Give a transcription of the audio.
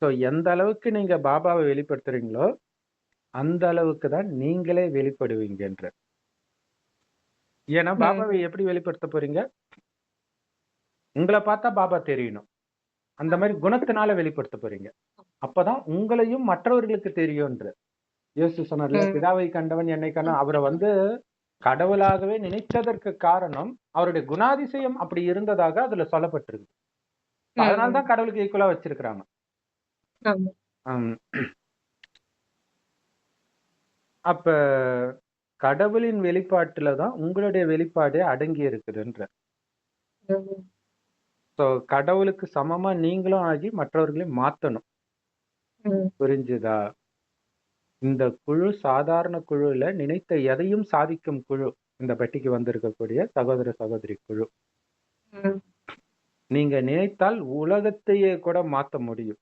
So எந்த அளவுக்கு நீங்க பாபாவை வெளிப்படுத்துறீங்களோ அந்த அளவுக்கு தான் நீங்களே வெளிப்படுவீங்கன்ற. ஏன்னா பாபாவை எப்படி வெளிப்படுத்த போறீங்க? உங்களை பார்த்தா பாபா தெரியணும். அந்த மாதிரி குணத்தினால வெளிப்படுத்த போறீங்க. அப்பதான் உங்களையும் மற்றவர்களுக்கு தெரியும்ன்ற. இயேசு சொன்னார்ல, பிதாவை கண்டவன் என்னை கண்டான். அவரை கடவுளாகவே நினைத்ததற்கு காரணம் அவருடைய குணாதிசயம் அப்படி இருந்ததாக அதுல சொல்லப்பட்டிருக்கு. அதனால்தான் கடவுளுக்கு ஈக்குவலா வச்சிருக்கிறாங்க. அப்ப கடவுளின் வெளிப்பாட்டுலதான் உங்களுடைய வெளிப்பாடே அடங்கி இருக்குதுன்ற. கடவுளுக்கு சமமா நீங்களும் ஆகி மற்றவர்களையும் மாத்தணும். புரிஞ்சுதா? இந்த குழு சாதாரண குழுல நினைத்த எதையும் சாதிக்கும் குழு. இந்த பெட்டிக்கு வந்திருக்கக்கூடிய சகோதர சகோதரி குழு. நீங்க நினைத்தால் உலகத்தையே கூட மாத்த முடியும்.